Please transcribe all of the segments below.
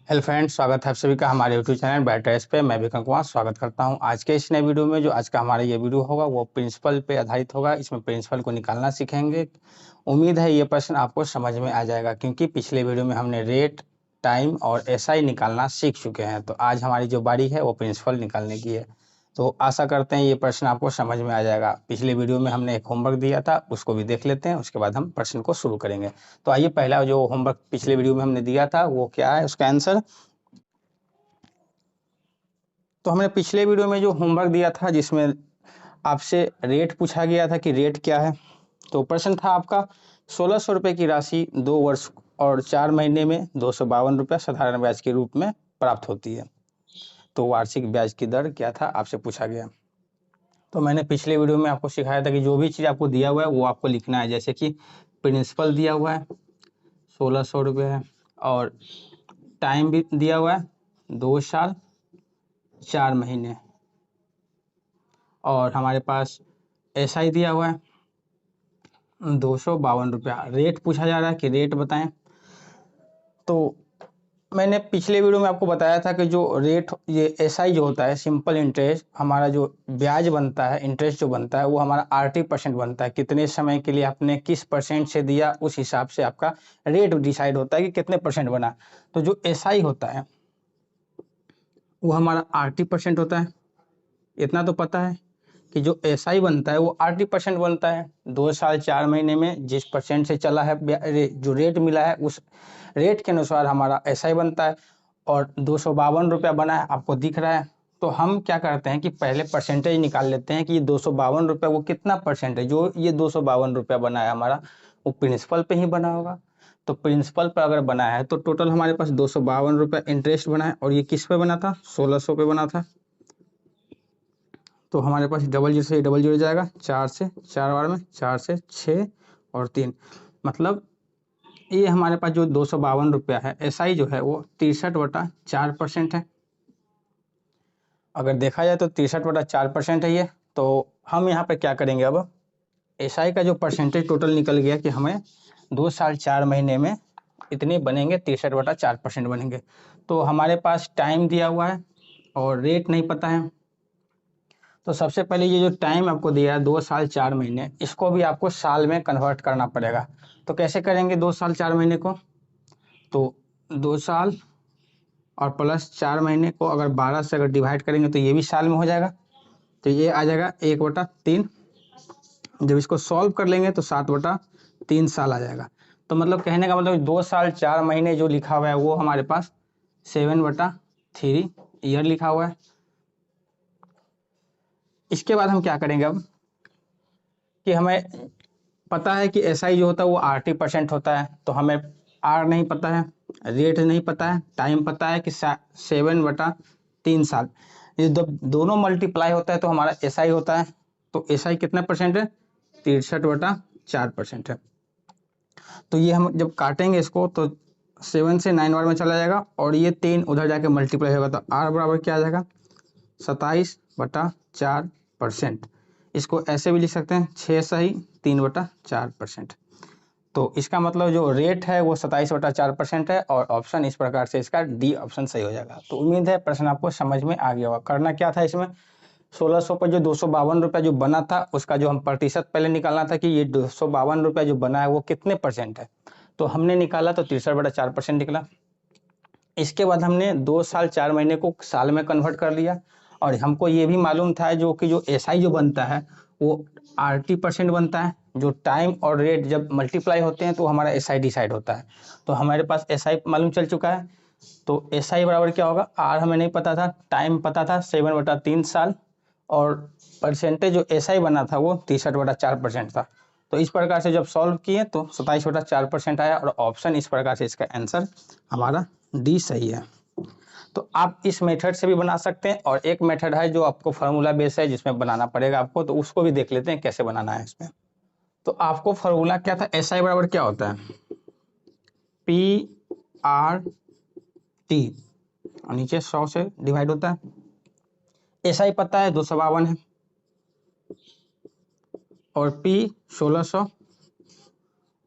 Hello friends, स्वागत है आप सभी का हमारे यूट्यूब चैनल बैटर्स पे। मैं विक्रम कुमार स्वागत करता हूं। आज के इस नए वीडियो में जो आज का हमारा ये वीडियो होगा वो प्रिंसिपल पे आधारित होगा। इसमें प्रिंसिपल को निकालना सीखेंगे। उम्मीद है ये प्रश्न आपको समझ में आ जाएगा, क्योंकि पिछले वीडियो में हमने रेट, टाइम और एसआई निकालना सीख चुके हैं। तो आज हमारी जो बारी है वो प्रिंसिपल निकालने की है। तो आशा करते हैं ये प्रश्न आपको समझ में आ जाएगा। पिछले वीडियो में हमने एक होमवर्क दिया था, उसको भी देख लेते हैं, उसके बाद हम प्रश्न को शुरू करेंगे। तो आइए, पहला जो होमवर्क पिछले वीडियो में हमने दिया था वो क्या है, उसका आंसर। तो हमने पिछले वीडियो में जो होमवर्क दिया था जिसमें आपसे रेट पूछा गया था कि रेट क्या है। तो प्रश्न था आपका, 1600 रुपये की राशि 2 वर्ष और 4 महीने में 252 रुपया साधारण ब्याज के रूप में प्राप्त होती है। तो वार्षिक ब्याज की दर क्या था, आपसे पूछा गया। तो मैंने पिछले वीडियो में आपको सिखाया था कि जो भी चीज़ आपको दिया हुआ है वो आपको लिखना है। जैसे कि प्रिंसिपल दिया हुआ है 1600 रुपये है, और टाइम भी दिया हुआ है 2 साल 4 महीने, और हमारे पास एसआई दिया हुआ है 252 रुपया। रेट पूछा जा रहा है कि रेट बताएं। तो मैंने पिछले वीडियो में आपको बताया था कि जो रेट, ये एसआई जो होता है, सिंपल इंटरेस्ट, हमारा जो ब्याज बनता है, इंटरेस्ट जो बनता है वो हमारा 80% बनता है। कितने समय के लिए आपने किस परसेंट से दिया, उस हिसाब से आपका रेट डिसाइड होता है कि कितने परसेंट बना। तो जो एसआई होता है वो हमारा 80% होता है। इतना तो पता है कि जो एसआई बनता है वो 80% बनता है। 2 साल 4 महीने में जिस परसेंट से चला है, जो रेट मिला है उस रेट के अनुसार हमारा एसआई बनता है। और 252 रुपया बना है, आपको दिख रहा है। तो हम क्या करते हैं कि पहले परसेंटेज निकाल लेते हैं कि ये 252 रुपया वो कितना परसेंट है। जो ये 252 रुपया बना है हमारा, वो प्रिंसिपल पे ही बना होगा। तो प्रिंसिपल पर अगर बना है तो टोटल हमारे पास 252 रुपया इंटरेस्ट बना है। और ये किस पे बना था, 1600 पे बना था। तो हमारे पास डबल जीरो से डबल जीरो जाएगा, 4 से 4 बार में 4 से 6 और 3, मतलब ये हमारे पास जो 252 रुपया है, एसआई जो है वो 63/4% है। अगर देखा जाए तो 63/4% है ये। तो हम यहाँ पे क्या करेंगे, अब एसआई का जो परसेंटेज टोटल निकल गया कि हमें 2 साल 4 महीने में इतने बनेंगे, 63/4% बनेंगे। तो हमारे पास टाइम दिया हुआ है और रेट नहीं पता है। तो सबसे पहले ये जो टाइम आपको दिया है 2 साल 4 महीने, इसको भी आपको साल में कन्वर्ट करना पड़ेगा। तो कैसे करेंगे 2 साल 4 महीने को, तो 2 साल और प्लस 4 महीने को अगर 12 से अगर डिवाइड करेंगे तो ये भी साल में हो जाएगा। तो ये आ जाएगा 1/3। जब इसको सॉल्व कर लेंगे तो 7/3 साल आ जाएगा। तो मतलब कहने का मतलब 2 साल 4 महीने जो लिखा हुआ है वो हमारे पास 7/3 ईयर लिखा हुआ है। इसके बाद हम क्या करेंगे अब, कि हमें पता है कि एसआई जो होता है वो 80% होता है। तो हमें आर नहीं पता है, रेट नहीं पता है, टाइम पता है कि 7/3 साल। ये दोनों मल्टीप्लाई होता है तो हमारा एसआई होता है। तो एसआई कितना परसेंट है, 63/4% है। तो ये हम जब काटेंगे इसको तो 7 से 9 बार में चला जाएगा, और ये 3 उधर जाके मल्टीप्लाई होगा। तो आर बराबर क्या आ जाएगा, 27/4%। इसको ऐसे भी लिख सकते हैं, 6 सही 3/4%। तो इसका मतलब जो रेट है वो 27/4% है, और ऑप्शन इस प्रकार से इसका डी ऑप्शन सही हो जाएगा। तो उम्मीद है प्रश्न आपको समझ में आ गया होगा। करना क्या था इसमें, 1600 पर जो 252 रुपया जो बना था उसका जो हम प्रतिशत पहले निकालना था कि ये 252 रुपया जो बना है वो कितने परसेंट है। तो हमने निकाला तो 63/4% निकला। इसके बाद हमने 2 साल 4 महीने को साल में कन्वर्ट कर लिया। और हमको ये भी मालूम था जो कि जो एसआई जो बनता है वो 80% बनता है। जो टाइम और रेट जब मल्टीप्लाई होते हैं तो हमारा एसआई डिसाइड होता है। तो हमारे पास एसआई मालूम चल चुका है। तो एसआई बराबर क्या होगा, आर हमें नहीं पता था, टाइम पता था 7/3 साल, और परसेंटेज जो एसआई बना था वो 63/4% था। तो इस प्रकार से जब सॉल्व किए तो 27/4% आया, और ऑप्शन इस प्रकार से इसका आंसर हमारा डी सही है। तो आप इस मेथड से भी बना सकते हैं, और एक मेथड है जो आपको फार्मूला बेस है जिसमें बनाना पड़ेगा आपको, तो उसको भी देख लेते हैं कैसे बनाना है इसमें। तो आपको फार्मूला क्या था, एसआई बराबर क्या होता है, PRT, और नीचे 100 से डिवाइड होता है। एसआई पता है 252 है, और P 1600,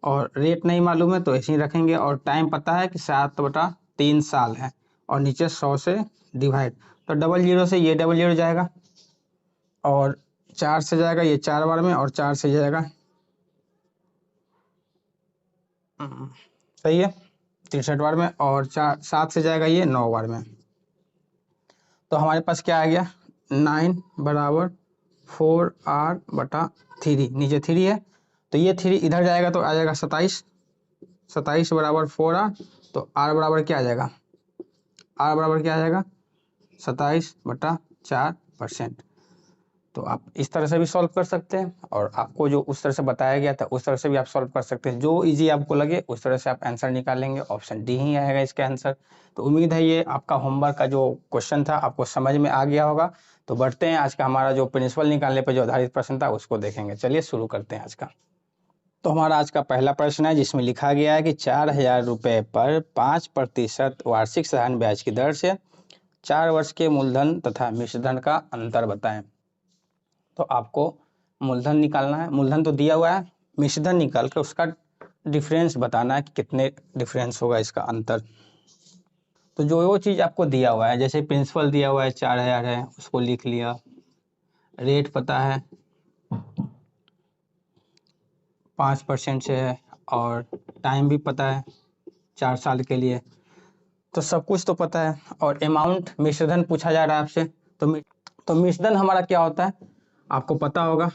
और रेट नहीं मालूम है तो ऐसे ही रखेंगे, और टाइम पता है कि 7/3 साल है। और नीचे 100 से डिवाइड, तो डबल जीरो से ये डबल जीरो जाएगा और 4 से जाएगा ये 4 बार में और 4 से जाएगा सही है 63 बार में और 7 से जाएगा ये 9 बार में। तो हमारे पास क्या आ गया 9 बराबर 4r/3, नीचे 3 है तो ये 3 इधर जाएगा तो आ जाएगा 27, 27 बराबर 4r, तो r बराबर क्या आ जाएगा, r बराबर क्या आ जाएगा 27/4%। तो आप इस तरह से भी सॉल्व कर सकते हैं और आपको जो उस तरह से बताया गया था उस तरह से भी आप सॉल्व कर सकते हैं, जो इजी आपको लगे उस तरह से आप आंसर निकालेंगे। ऑप्शन डी ही आएगा इसका आंसर। तो उम्मीद है ये आपका होमवर्क का जो क्वेश्चन था आपको समझ में आ गया होगा। तो बढ़ते हैं आज का हमारा जो प्रिंसिपल निकालने पर जो आधारित प्रश्न था उसको देखेंगे। चलिए शुरू करते हैं आज का। तो हमारा आज का पहला प्रश्न है जिसमें लिखा गया है कि 4,000 रुपये पर 5% वार्षिक साधारण ब्याज की दर से 4 वर्ष के मूलधन तथा मिश्रधन का अंतर बताएं। तो आपको मूलधन निकालना है, मूलधन तो दिया हुआ है, मिश्रधन निकाल कर उसका डिफरेंस बताना है कि कितने डिफरेंस होगा इसका अंतर। तो जो वो चीज़ आपको दिया हुआ है जैसे प्रिंसिपल दिया हुआ है 4,000 है उसको लिख लिया, रेट पता है 5% से है और टाइम भी पता है 4 साल के लिए, तो सब कुछ तो पता है। और अमाउंट मिश्रधन पूछा जा रहा है आपसे, तो मिश्रधन हमारा क्या होता है आपको पता होगा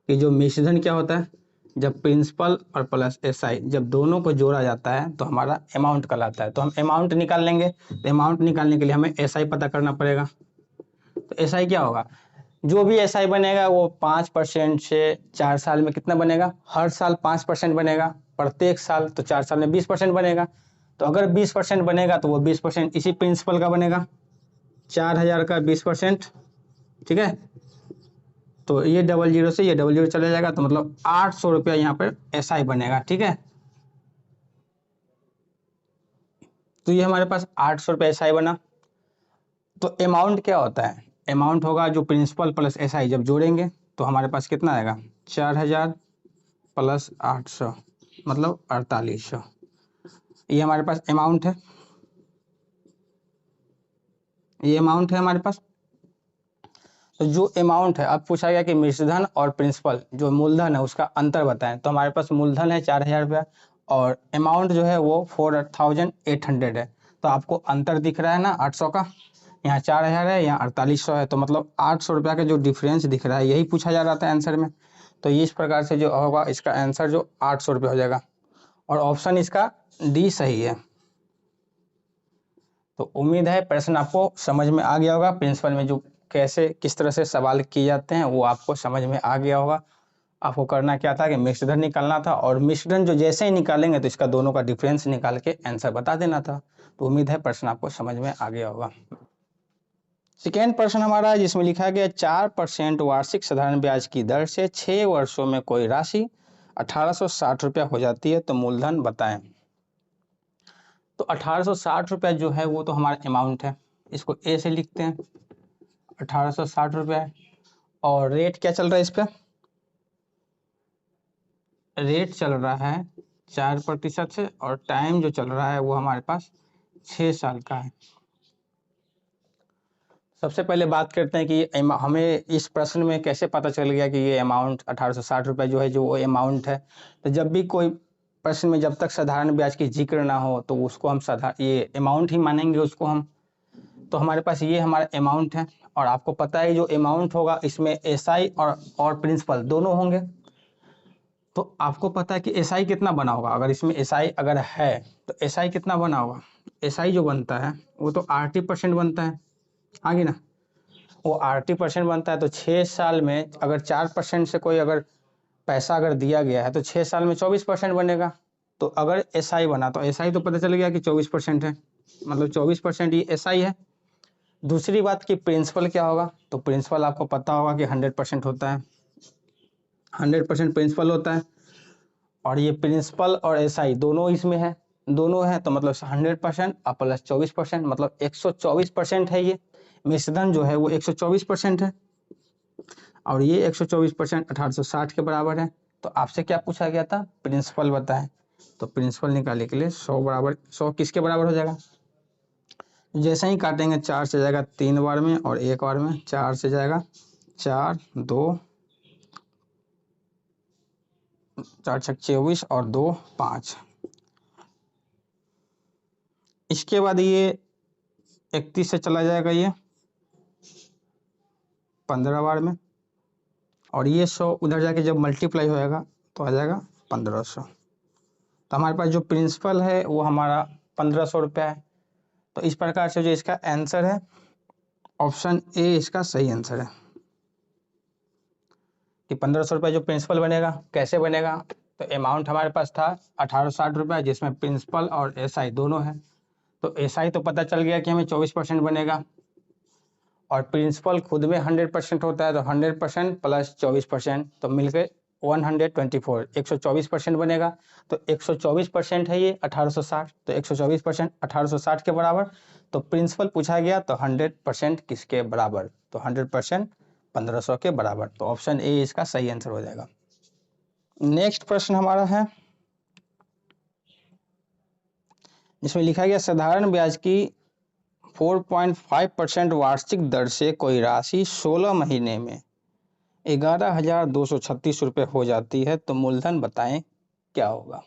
कि जो मिश्रधन क्या होता है, जब प्रिंसिपल और प्लस एसआई जब दोनों को जोड़ा जाता है तो हमारा अमाउंट कहलाता है। तो हम अमाउंट निकाल लेंगे, तो अमाउंट निकालने के लिए हमें एसआई पता करना पड़ेगा। तो एसआई क्या होगा, जो भी एसआई बनेगा वो 5% से 4 साल में कितना बनेगा, हर साल 5% बनेगा, प्रत्येक साल तो 4 साल में 20% बनेगा। तो अगर 20% बनेगा तो वो 20% इसी प्रिंसिपल का बनेगा, 4,000 का 20%, ठीक है। तो ये डबल जीरो से ये डबल जीरो चला जाएगा तो मतलब 800 रुपया यहाँ पर एसआई बनेगा, ठीक है। तो ये हमारे पास 800 रुपया एसआई बना। तो अमाउंट क्या होता है, अमाउंट होगा जो प्रिंसिपल प्लस एसआई जब जोड़ेंगे तो हमारे पास कितना आएगा 4,000 प्लस 800 मतलब 4,800, ये हमारे पास अमाउंट है, ये अमाउंट है हमारे पास। तो जो अमाउंट है अब पूछा गया कि मिश्रधन और प्रिंसिपल जो मूलधन है उसका अंतर बताएं। तो हमारे पास मूलधन है 4,000 रुपया और अमाउंट जो है वो 4,800 है। तो आपको अंतर दिख रहा है ना 800 का, यहाँ 4,000 है यहाँ 4,800 है, तो मतलब 800 रुपया का जो डिफरेंस दिख रहा है यही पूछा जा रहा था आंसर में। तो इस प्रकार से जो होगा इसका आंसर जो 800 रुपया हो जाएगा और ऑप्शन इसका डी सही है। तो उम्मीद है प्रश्न आपको समझ में आ गया होगा, प्रिंसिपल में जो कैसे किस तरह से सवाल किए जाते हैं वो आपको समझ में आ गया होगा। आपको करना क्या था कि मिश्रधन निकालना था और मिश्रधन जो जैसे ही निकालेंगे तो इसका दोनों का डिफरेंस निकाल के आंसर बता देना था। तो उम्मीद है प्रश्न आपको समझ में आ गया होगा। सेकेंड प्रश्न हमारा है जिसमें लिखा गया 4% वार्षिक साधारण ब्याज की दर से 6 वर्षों में कोई राशि 1,860 रुपया हो जाती है तो मूलधन बताएं। तो 1,860 रुपया जो है वो तो हमारा अमाउंट है, इसको ए से लिखते हैं 1,860 रुपया है। और रेट क्या चल रहा है इस पे, रेट चल रहा है 4% से और टाइम जो चल रहा है वो हमारे पास 6 साल का है। सबसे पहले बात करते हैं कि हमें इस प्रश्न में कैसे पता चल गया कि ये अमाउंट 1,860 रुपये जो है जो वो अमाउंट है। तो जब भी कोई प्रश्न में जब तक साधारण ब्याज की जिक्र ना हो तो उसको हम ये अमाउंट ही मानेंगे उसको हम। तो हमारे पास ये हमारा अमाउंट है और आपको पता है जो अमाउंट होगा इसमें एसआई और प्रिंसिपल दोनों होंगे। तो आपको पता है कि एसआई कितना बना होगा, अगर इसमें एसआई अगर है तो एसआई कितना बना होगा, एसआई जो बनता है वो तो 80% बनता है, आगे ना वो 80% बनता है। तो 6 साल में अगर 4% से कोई अगर पैसा अगर दिया गया है तो 6 साल में 24% बनेगा। तो अगर एसआई बना तो एसआई तो पता चल गया कि 24% है, मतलब 24% ये एसआई है। दूसरी बात कि प्रिंसिपल क्या होगा, तो प्रिंसिपल आपको पता होगा कि 100% होता है, 100% प्रिंसिपल होता है। और ये प्रिंसिपल और एसआई दोनों इसमें है, दोनों है तो मतलब 100% और प्लस 24% मतलब 124% है। ये मिश्रधन जो है वो 124% है और ये 124% 1,860 के बराबर है। तो आपसे क्या पूछा गया था, प्रिंसिपल बताएं। तो प्रिंसिपल निकालने के लिए 100 बराबर 100 किसके बराबर हो जाएगा, जैसे ही काटेंगे 4 से जाएगा 3 बार में और 1 बार में, 4 से जाएगा 4, 2, 4 छक 24 और 2 5। इसके बाद ये 31 से चला जाएगा ये 15 बार में, और ये 100 उधर जाके जब मल्टीप्लाई होएगा तो आ जाएगा 1500। तो हमारे पास जो प्रिंसिपल है वो हमारा 1500 रुपया है। तो इस प्रकार से जो इसका आंसर है ऑप्शन ए इसका सही आंसर है कि 1500 रुपये जो प्रिंसिपल बनेगा। कैसे बनेगा? तो अमाउंट हमारे पास था 1860 रुपया, जिसमें प्रिंसिपल और एसआई दोनों है। तो एसआई तो पता चल गया कि हमें 24% बनेगा, और प्रिंसिपल खुद में 100% होता है, तो 100% प्लस 24% तो मिलकर 124 124% बनेगा। तो 124% है ये 1860, तो 124% 1860 के बराबर। तो प्रिंसिपल पूछा गया तो 100% किसके बराबर? तो 100% 1500 के बराबर। तो ऑप्शन ए इसका सही आंसर हो जाएगा। नेक्स्ट प्रश्न हमारा है जिसमें लिखा गया साधारण ब्याज की 4.5% वार्षिक दर से कोई राशि 16 महीने में 11,236 रुपये हो जाती है, तो मूलधन बताएं क्या होगा।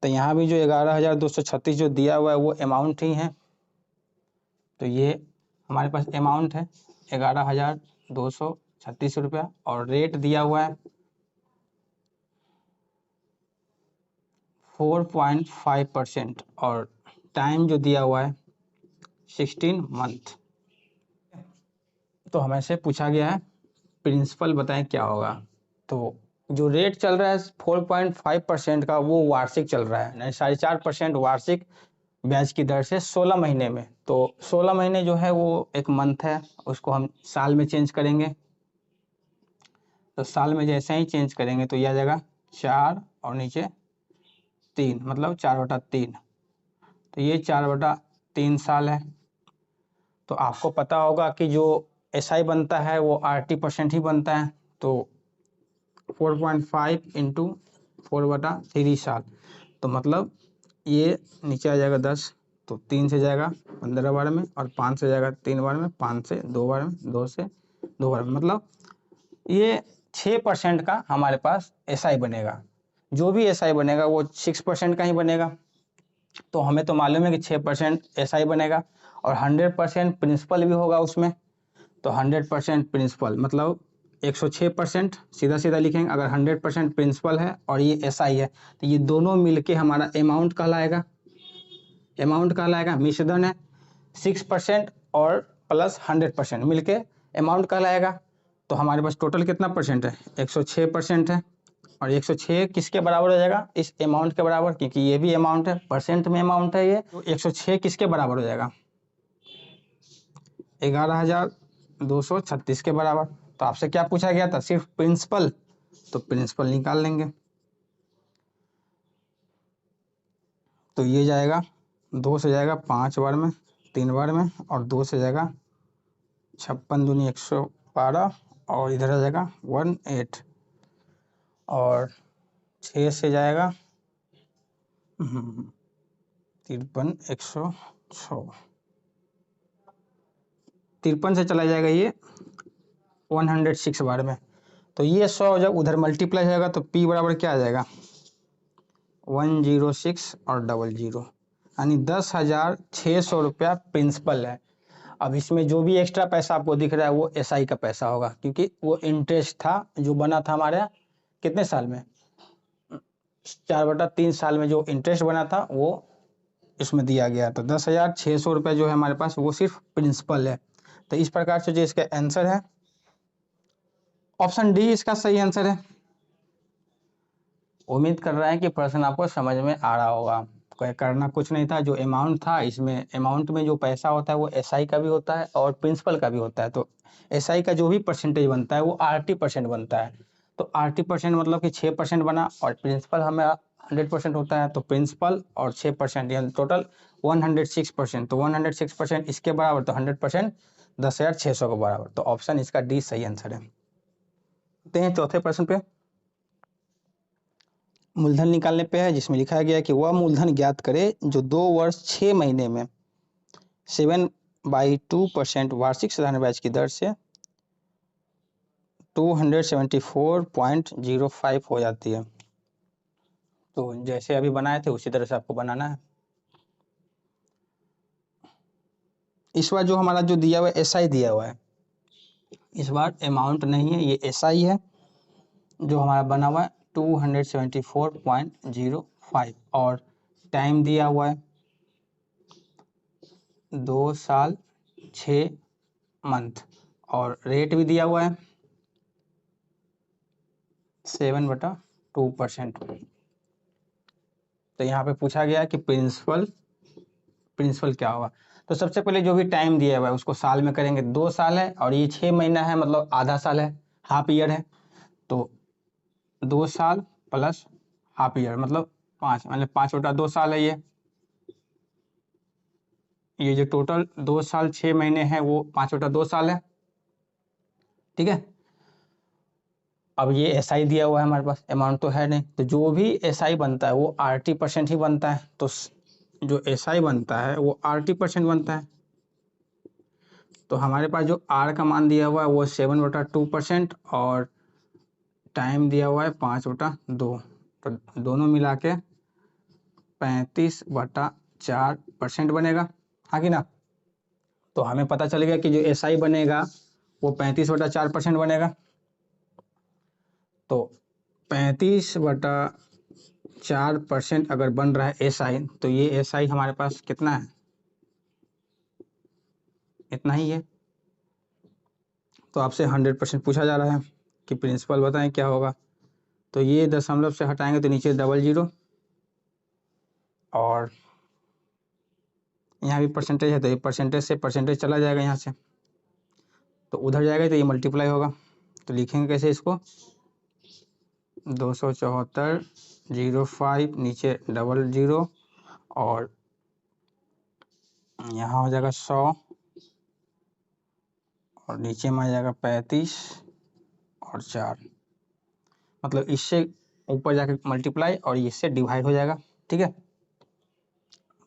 तो यहाँ भी जो 11,236 जो दिया हुआ है वो अमाउंट ही है। तो ये हमारे पास अमाउंट है 11,236 रुपया, और रेट दिया हुआ है 4.5%, और टाइम जो दिया हुआ है 16 मंथ। तो हमें से पूछा गया है प्रिंसिपल बताएं क्या होगा। तो जो रेट चल रहा है 4.5% का वो वार्षिक चल रहा है, नहीं 4.5% वार्षिक ब्याज की दर से 16 महीने में। तो 16 महीने जो है वो एक मंथ है, उसको हम साल में चेंज करेंगे। तो साल में जैसे ही चेंज करेंगे तो यह आ जाएगा 4 और नीचे 3, मतलब 4/3। तो ये 4/3 साल है। तो आपको पता होगा कि जो एसआई बनता है वो 80% ही बनता है। तो 4.5 इंटू 4/3 साल, तो मतलब ये नीचे आ जाएगा 10। तो 3 से जाएगा 15 बार में, और 5 से जाएगा 3 बार में, 5 से 2 बार में, 2 से 2 बार में, मतलब ये 6% का हमारे पास एसआई बनेगा। जो भी एसआई बनेगा वो 6% का ही बनेगा। तो हमें तो मालूम है कि 6% एसआई बनेगा, और 100% प्रिंसिपल भी होगा उसमें। तो 100% प्रिंसिपल मतलब 106% सीधा सीधा लिखेंगे। अगर 100% प्रिंसिपल है और ये एसआई है, तो ये दोनों मिलके हमारा अमाउंट कहलाएगा। अमाउंट कहलाएगा, मिश्रधन है 6% और प्लस 100% मिलके अमाउंट कहलाएगा। तो हमारे पास टोटल कितना परसेंट है? 106% है, और 106 किसके बराबर हो जाएगा? इस अमाउंट के बराबर, क्योंकि ये भी अमाउंट है, परसेंट में अमाउंट है ये। तो 106 किसके बराबर हो जाएगा? 11,236 के बराबर। तो आपसे क्या पूछा गया था? सिर्फ प्रिंसिपल, तो प्रिंसिपल निकाल लेंगे। तो ये जाएगा 2 से जाएगा 5 बार में, 3 बार में, और 2 से जाएगा 56 दूनी 112, और इधर आ जाएगा 18, और 6 से जाएगा 53 106, 53 से चला जाएगा ये 106 बार में। तो ये 100 जब उधर मल्टीप्लाई होगा तो P बराबर क्या आ जाएगा? 106 और 00, यानी 10,600 रुपया प्रिंसिपल है। अब इसमें जो भी एक्स्ट्रा पैसा आपको दिख रहा है वो एसआई का पैसा होगा, क्योंकि वो इंटरेस्ट था जो बना था हमारे कितने साल में? 4/3 साल में जो इंटरेस्ट बना था वो इसमें दिया गया। तो 10,600 रुपया जो है हमारे पास वो सिर्फ प्रिंसिपल है। तो इस प्रकार से जो इसका आंसर है ऑप्शन डी इसका सही आंसर है। उम्मीद कर रहे हैं कि प्रश्न आपको समझ में आ रहा होगा। कोई करना कुछ नहीं था, जो अमाउंट था इसमें अमाउंट में जो पैसा होता है वो एसआई का भी होता है और प्रिंसिपल का भी होता है। तो एसआई का जो भी परसेंटेज बनता है वो 80% बनता है। तो 80% मतलब कि 6% बना, और प्रिंसिपल हमें 100% होता है। तो प्रिंसिपल और 6% यानी टोटल 106%। तो 106% इसके बराबर, तो 100% 10,600 के बराबर। तो ऑप्शन इसका डी सही आंसर है। आते हैं चौथे प्रश्न पे। मूलधन निकालने पे है, जिसमें लिखा गया है कि वह मूलधन ज्ञात करे जो 2 वर्ष 6 महीने में 7/2% वार्षिक साधारण ब्याज की दर से 274.05 हो जाती है। तो जैसे अभी बनाए थे उसी तरह से आपको बनाना है। इस बार जो हमारा जो दिया हुआ है एसआई दिया हुआ है, इस बार अमाउंट नहीं है, ये एसआई है जो हमारा बना हुआ है 274.05 और टाइम दिया हुआ है 2 साल 6 मंथ और रेट भी दिया हुआ है 7/2%। तो यहाँ पे पूछा गया कि प्रिंसिपल क्या होगा। तो सबसे पहले जो भी टाइम दिया हुआ है उसको साल में करेंगे, 2 साल है और ये 6 महीना है, मतलब आधा साल है, हाफ ईयर है। तो 2 साल प्लस हाफ ईयर मतलब 5, मतलब 5/2 साल है ये जो टोटल 2 साल 6 महीने है वो 5/2 साल है, ठीक है। अब ये एसआई दिया हुआ है हमारे पास, अमाउंट तो है नहीं, तो जो भी एसआई बनता है वो 80% ही बनता है। तो जो एसआई बनता है वो 80% बनता है। तो हमारे पास जो आर का मान दिया हुआ है वो 7/2% और टाइम दिया हुआ है 5/2, तो दोनों मिला के 35/4% बनेगा, हाँ कि ना। तो हमें पता चल गया कि जो एसआई बनेगा वो 35/4% बनेगा। तो 35/4% अगर बन रहा है एसआई, तो ये एसआई हमारे पास कितना है, इतना ही है। तो आपसे 100% पूछा जा रहा है कि प्रिंसिपल बताएं क्या होगा। तो ये दशमलव से हटाएंगे तो नीचे डबल जीरो और यहाँ भी परसेंटेज है, तो ये परसेंटेज से परसेंटेज चला जाएगा यहाँ से, तो उधर जाएगा तो ये मल्टीप्लाई होगा। तो लिखेंगे कैसे इसको, 274.05 नीचे डबल जीरो और यहाँ हो जाएगा 100 और नीचे में आ जाएगा 35 और 4, मतलब इससे ऊपर जाके मल्टीप्लाई और इससे डिवाइड हो जाएगा, ठीक है।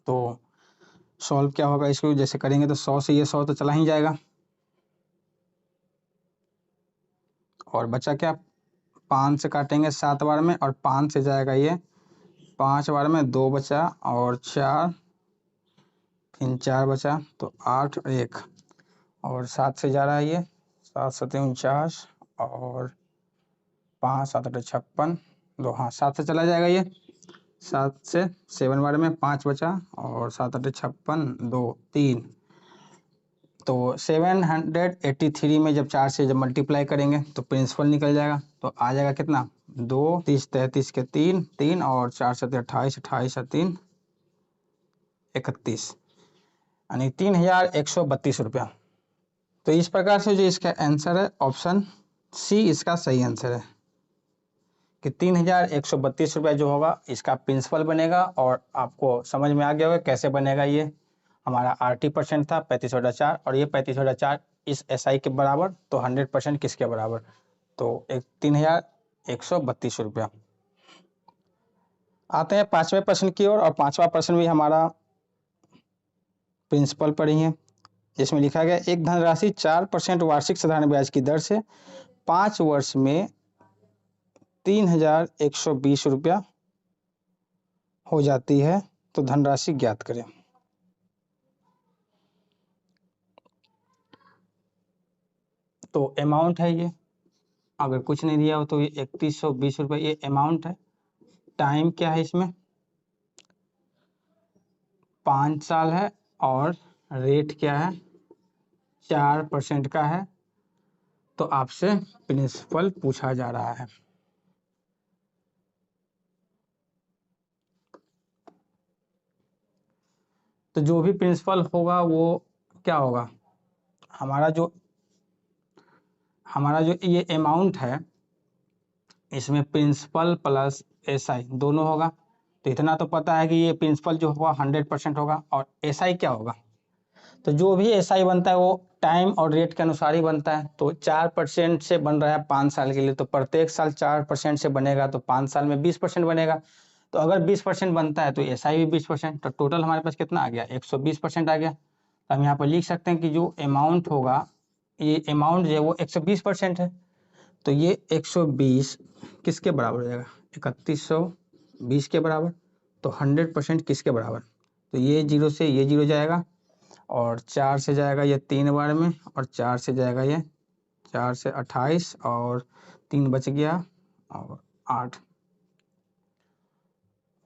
तो सॉल्व क्या होगा इसको, जैसे करेंगे तो 100 से ये 100 तो चला ही जाएगा और बचा क्या, 5 से काटेंगे 7 बार में और 5 से जाएगा ये 5 बार में, 2 बचा और 4 फिर 4 बचा, तो 8 और 1 और 7 से जा रहा है ये 7 7 49 और 5 7 8 56, 2 हाँ 7 से चला जाएगा ये, 7 से 7 बार में 5 बचा और 7 8 56 2 3, तो 783 में जब 4 से जब मल्टीप्लाई करेंगे तो प्रिंसिपल निकल जाएगा। तो आ जाएगा कितना, 2 30 33 के 3 3 और 4 7 28 28 3 31, यानी 3132 रुपया। तो इस प्रकार से जो इसका आंसर है ऑप्शन सी इसका सही आंसर है कि 3132 रुपया जो होगा इसका प्रिंसिपल बनेगा। और आपको समझ में आ गया होगा कैसे बनेगा। ये हमारा 80% था 35/4 और ये 35/4 इस एसआई के बराबर, तो 100% किसके बराबर, तो 3132 रुपया। आते हैं 5वें प्रश्न की ओर और 5वां प्रश्न भी हमारा प्रिंसिपल पर ही है। इसमें लिखा गया एक धनराशि 4% वार्षिक साधारण ब्याज की दर से 5 वर्ष में 3120 रुपया हो जाती है, तो धनराशि ज्ञात करें। तो अमाउंट है ये, अगर कुछ नहीं दिया हो तो ये 3120 रुपये ये अमाउंट है। टाइम क्या है इसमें, 5 साल है और रेट क्या है 4% का है। तो आपसे प्रिंसिपल पूछा जा रहा है। तो जो भी प्रिंसिपल होगा वो क्या होगा, हमारा जो ये अमाउंट है इसमें प्रिंसिपल प्लस एसआई दोनों होगा। तो इतना तो पता है कि ये प्रिंसिपल जो होगा 100% होगा और एसआई क्या होगा, तो जो भी एसआई बनता है वो टाइम और रेट के अनुसार ही बनता है। तो 4% से बन रहा है 5 साल के लिए, तो प्रत्येक साल 4% से बनेगा, तो 5 साल में 20% बनेगा। तो अगर 20% बनता है तो एसआई भी 20%, तो टोटल हमारे पास कितना आ गया 120% आ गया। हम यहाँ पर लिख सकते हैं कि जो अमाउंट होगा, ये अमाउंट जो है वो 120% है, तो ये 120 किसके बराबर हो जाएगा, 3120 के बराबर। तो 100% किसके बराबर, तो ये 0 से ये 0 जाएगा, और 4 से जाएगा ये 3 बार में, और 4 से जाएगा ये 4 से 28, और 3 बच गया, और 8,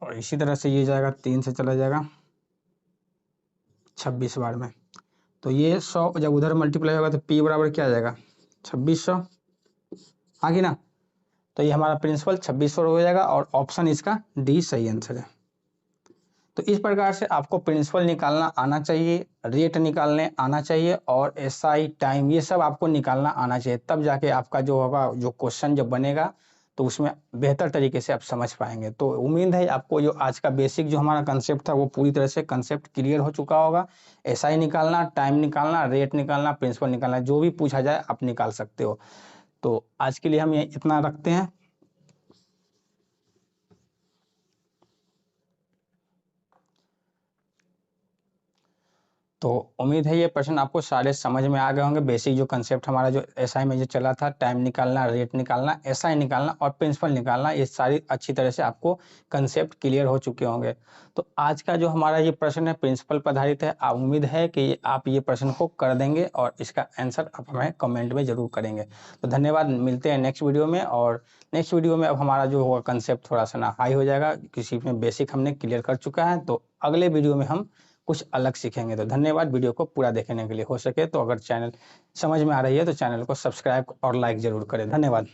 और इसी तरह से ये जाएगा 3 से चला जाएगा 26 बार में। तो ये 100 जब उधर मल्टीप्लाई होगा तो p बराबर क्या आ जाएगा, 2600, आगे ना। तो ये हमारा प्रिंसिपल 2600 हो जाएगा, और ऑप्शन इसका डी सही आंसर है। तो इस प्रकार से आपको प्रिंसिपल निकालना आना चाहिए, रेट निकालने आना चाहिए, और एसआई टाइम ये सब आपको निकालना आना चाहिए, तब जाके आपका जो होगा, जो क्वेश्चन जब बनेगा तो उसमें बेहतर तरीके से आप समझ पाएंगे। तो उम्मीद है आपको जो आज का बेसिक जो हमारा कंसेप्ट था वो पूरी तरह से कंसेप्ट क्लियर हो चुका होगा। एसआई निकालना, टाइम निकालना, रेट निकालना, प्रिंसिपल निकालना, जो भी पूछा जाए आप निकाल सकते हो। तो आज के लिए हम ये इतना रखते हैं। तो उम्मीद है ये प्रश्न आपको सारे समझ में आ गए होंगे। बेसिक जो कंसेप्ट हमारा जो एसआई में जो चला था, टाइम निकालना, रेट निकालना, एसआई निकालना और प्रिंसिपल निकालना, ये सारी अच्छी तरह से आपको कंसेप्ट क्लियर हो चुके होंगे। तो आज का जो हमारा ये प्रश्न है प्रिंसिपल पर आधारित है। उम्मीद है कि आप ये प्रश्न को कर देंगे और इसका आंसर आप हमें कमेंट में जरूर करेंगे। तो धन्यवाद, मिलते हैं नेक्स्ट वीडियो में। और नेक्स्ट वीडियो में अब हमारा जो होगा कंसेप्ट थोड़ा सा ना हाई हो जाएगा, किसी में बेसिक हमने क्लियर कर चुका है। तो अगले वीडियो में हम कुछ अलग सीखेंगे। तो धन्यवाद वीडियो को पूरा देखने के लिए। हो सके तो अगर चैनल समझ में आ रही है तो चैनल को सब्सक्राइब और लाइक जरूर करें। धन्यवाद।